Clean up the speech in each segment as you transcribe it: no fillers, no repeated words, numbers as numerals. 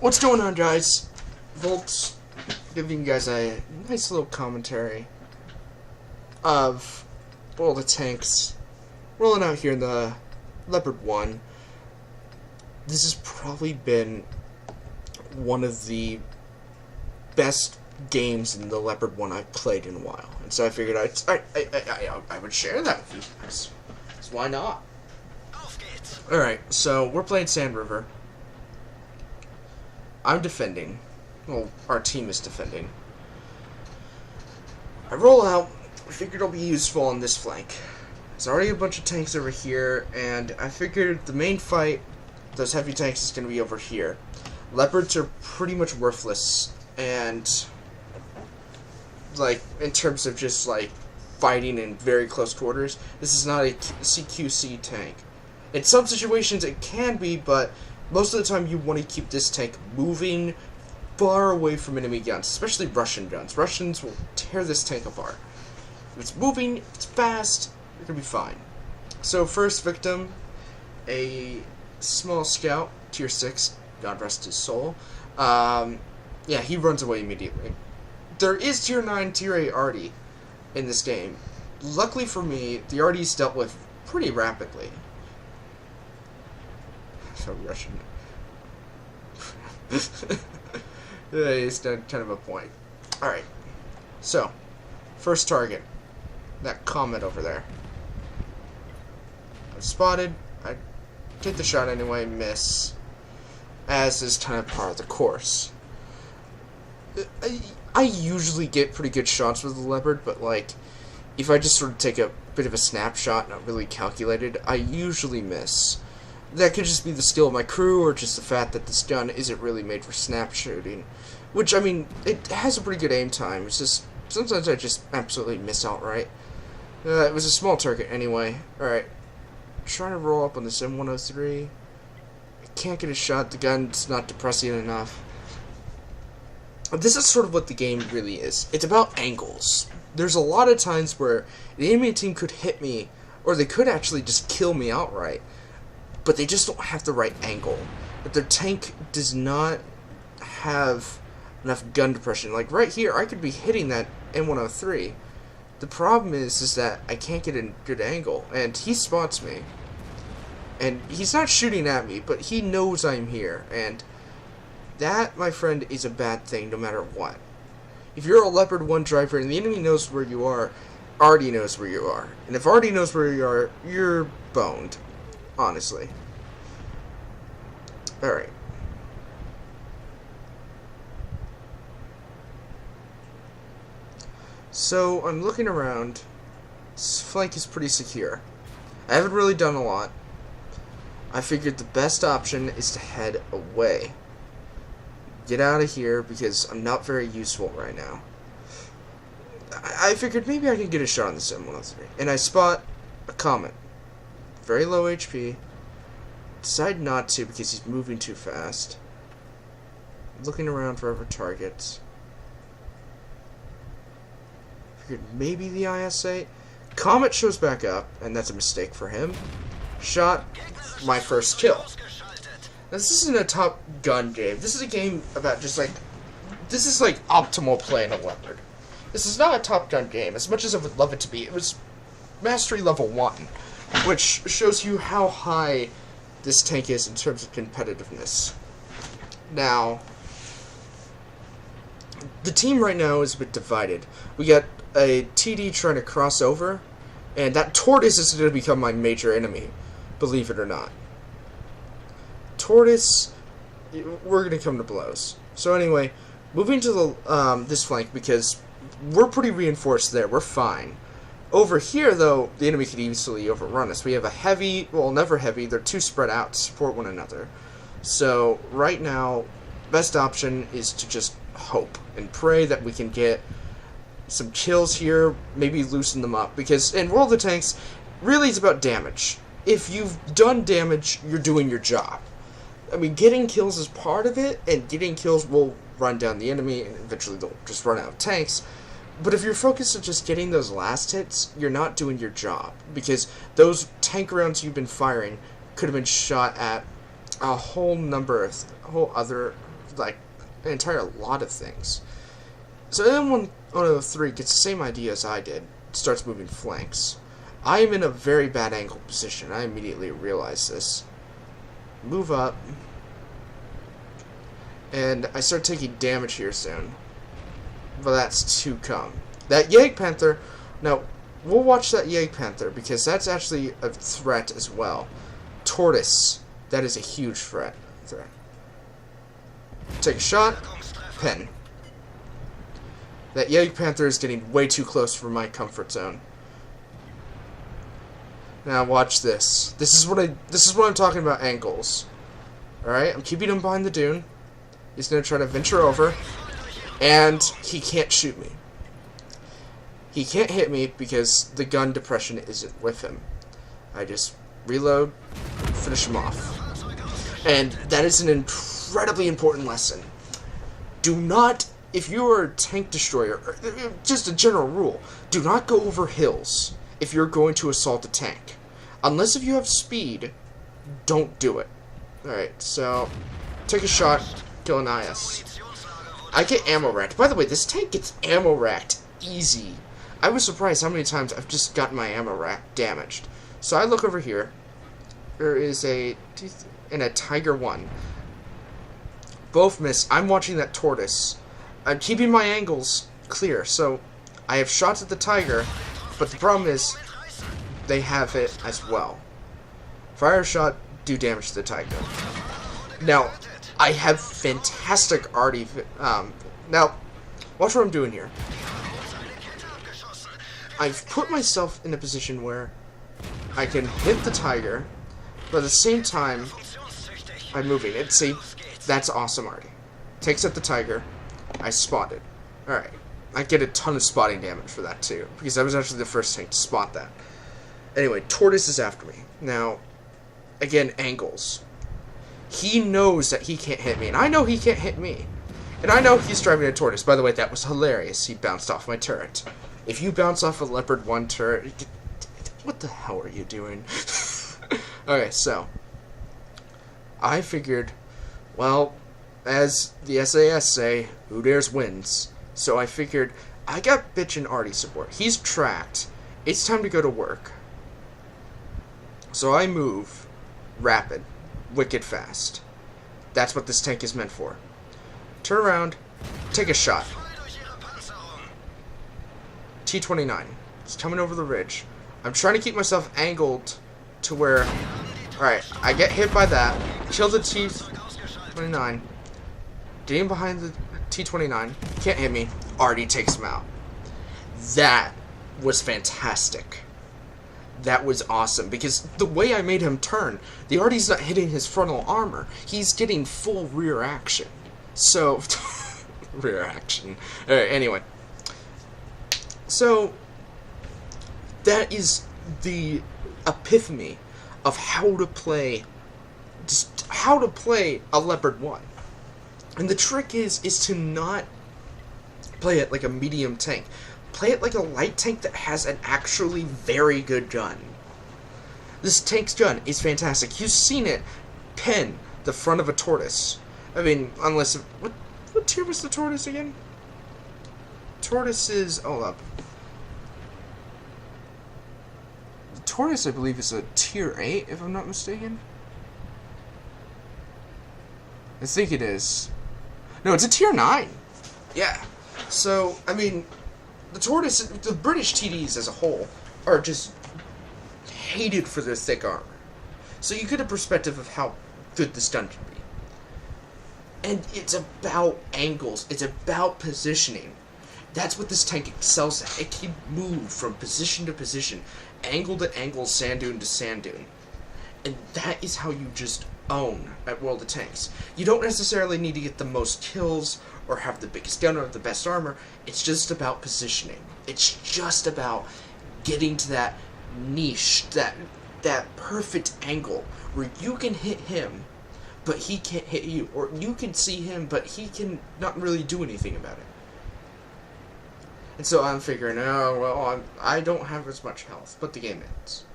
What's going on, guys? Volts giving you guys a nice little commentary of all the tanks rolling out here in the Leopard 1. This has probably been one of the best games in the Leopard 1 I've played in a while, and so I figured I would share that with you guys. So why not? Alright, so we're playing Sand River. I'm defending. Well, our team is defending. I roll out. I figured it'll be useful on this flank. There's already a bunch of tanks over here, and I figured the main fight, those heavy tanks, is going to be over here. Leopards are pretty much worthless, and like in terms of just like fighting in very close quarters, this is not a CQC tank. In some situations it can be, but most of the time you want to keep this tank moving far away from enemy guns, especially Russian guns. Russians will tear this tank apart. If it's moving, if it's fast, you're going to be fine. So first victim, a small scout, tier 6, God rest his soul. Yeah, he runs away immediately. There is tier 9, tier 8 arty in this game. Luckily for me, the arty is dealt with pretty rapidly. So Russian. Yeah, he's done kind of a point. Alright. So, first target. That comet over there. I'm spotted. I take the shot anyway, miss. As is kind of part of the course. I usually get pretty good shots with the Leopard, but like, if I just sort of take a bit of a snapshot, not really calculated, I usually miss. That could just be the skill of my crew, or just the fact that this gun isn't really made for snap shooting. Which, I mean, it has a pretty good aim time. It's just, sometimes I just absolutely miss outright. It was a small target anyway. Alright. Trying to roll up on this M103. I can't get a shot. The gun's not depressing enough. This is sort of what the game really is. It's about angles. There's a lot of times where the enemy team could hit me, or they could actually just kill me outright, but they just don't have the right angle. But their tank does not have enough gun depression. Like right here, I could be hitting that M103. The problem is that I can't get a good angle, and he spots me. And he's not shooting at me, but he knows I'm here, and that, my friend, is a bad thing no matter what. If you're a Leopard 1 driver and the enemy knows where you are, already knows where you are. And if already knows where you are, you're boned. Honestly. Alright. So, I'm looking around. This flank is pretty secure. I haven't really done a lot. I figured the best option is to head away. Get out of here, because I'm not very useful right now. I figured maybe I could get a shot on this M103. And I spot a comet. Very low HP. Decide not to because he's moving too fast. Looking around for other targets. Figured maybe the IS-8. Comet shows back up, and that's a mistake for him. Shot my first kill. Now, this isn't a Top Gun game. This is a game about just like, this is like optimal play in a Leopard. This is not a Top Gun game, as much as I would love it to be. It was Mastery Level 1, which shows you how high this tank is in terms of competitiveness. Now, the team right now is a bit divided. We got a TD trying to cross over, and that Tortoise is going to become my major enemy, believe it or not. Tortoise, we're going to come to blows. So anyway, moving to the this flank, because we're pretty reinforced there. We're fine. Over here, though, the enemy could easily overrun us. We have a heavy, well, never heavy. They're too spread out to support one another. So right now, best option is to just hope and pray that we can get some kills here, maybe loosen them up. Because in World of Tanks, really it's about damage. If you've done damage, you're doing your job. I mean, getting kills is part of it, and getting kills will run down the enemy, and eventually they'll just run out of tanks. But if you're focused on just getting those last hits, you're not doing your job, because those tank rounds you've been firing could have been shot at a whole other like an entire lot of things. So then when 103 gets the same idea as I did, starts moving flanks. I am in a very bad angle position. I immediately realize this. Move up. And I start taking damage here soon. But that's to come. That Jagdpanther, now, we'll watch that Jagdpanther, because that's actually a threat as well. Tortoise, that is a huge threat. Take a shot, pen. That Jagdpanther is getting way too close for my comfort zone. Now watch this. This is what I'm talking about angles. Alright, I'm keeping him behind the dune. He's gonna try to venture over. And he can't shoot me. He can't hit me because the gun depression isn't with him. I just reload, finish him off. And that is an incredibly important lesson. Do not, if you are a tank destroyer, or just a general rule, do not go over hills if you're going to assault a tank. Unless if you have speed, don't do it. Alright, so, take a shot, kill an IS. I get ammo racked. By the way, this tank gets ammo racked easy. I was surprised how many times I've just gotten my ammo rack damaged. So I look over here. There is a Tiger 1. Both miss. I'm watching that Tortoise. I'm keeping my angles clear. So I have shots at the Tiger, but the problem is they have it as well. Fire a shot, do damage to the Tiger. Now, I have fantastic arty. Now, watch what I'm doing here. I've put myself in a position where I can hit the Tiger, but at the same time, I'm moving it. See, that's awesome arty. Takes out the Tiger. I spot it. Alright. I get a ton of spotting damage for that too, because I was actually the first tank to spot that. Anyway, Tortoise is after me. Now, again, angles. He knows that he can't hit me, and I know he can't hit me. And I know he's driving a Tortoise. By the way, that was hilarious. He bounced off my turret. If you bounce off a Leopard 1 turret, what the hell are you doing? Okay, so I figured, well, as the SAS say, who dares wins. So I figured, I got bitch and arty support. He's tracked. It's time to go to work. So I move rapid, wicked fast. That's what this tank is meant for. Turn around, take a shot. T-29. It's coming over the ridge. I'm trying to keep myself angled to where... Alright, I get hit by that. Kill the T-29. Getting behind the T-29. Can't hit me. Arty takes him out. That was fantastic. That was awesome. Because the way I made him turn, the Arty's not hitting his frontal armor. He's getting full rear action. So... rear action. Alright, anyway. So, that is the epiphany of how to play, just how to play a Leopard 1. And the trick is to not play it like a medium tank. Play it like a light tank that has an actually very good gun. This tank's gun is fantastic. You've seen it pen the front of a Tortoise. I mean, unless... What tier was the Tortoise again? Tortoise is... Hold up. The Tortoise, I believe, is a tier 8, if I'm not mistaken. I think it is. No, it's a tier 9. Yeah. So, I mean, the Tortoise, the British TDs as a whole, are just hated for their thick armor. So you get a perspective of how good this gun can be. And it's about angles. It's about positioning. That's what this tank excels at. It can move from position to position, angle to angle, sand dune to sand dune. And that is how you just own at World of Tanks. You don't necessarily need to get the most kills or have the biggest gun or the best armor. It's just about positioning. It's just about getting to that niche, that perfect angle where you can hit him, but he can't hit you. Or you can see him, but he can not really do anything about it. And so I'm figuring, oh, well, I don't have as much health, but the game ends.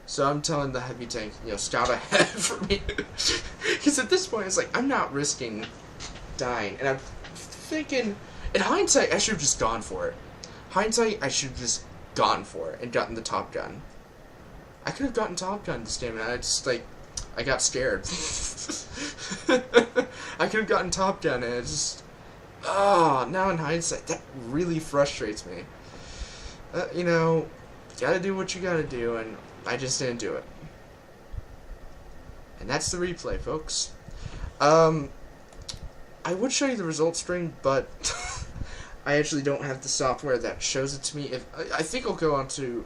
So I'm telling the heavy tank, you know, scout ahead for me. Because at this point, it's like, I'm not risking dying. And I'm thinking, in hindsight, I should have just gone for it. Hindsight, I should have just gone for it and gotten the Top Gun. I could have gotten Top Gun this game, and I just, like, I got scared. I could have gotten Top Gun, and it just... Oh, now in hindsight, that really frustrates me. You know, you gotta do what you gotta do, and I just didn't do it. And that's the replay, folks. I would show you the results string, but I actually don't have the software that shows it to me. I think I'll go on to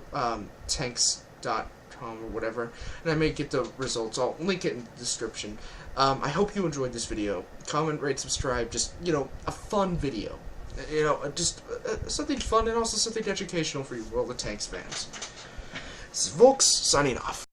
tanks.com or whatever, and I may get the results. I'll link it in the description. I hope you enjoyed this video. Comment, rate, subscribe. Just, you know, a fun video. You know, just something fun and also something educational for you World of Tanks fans. This is Volks, signing off.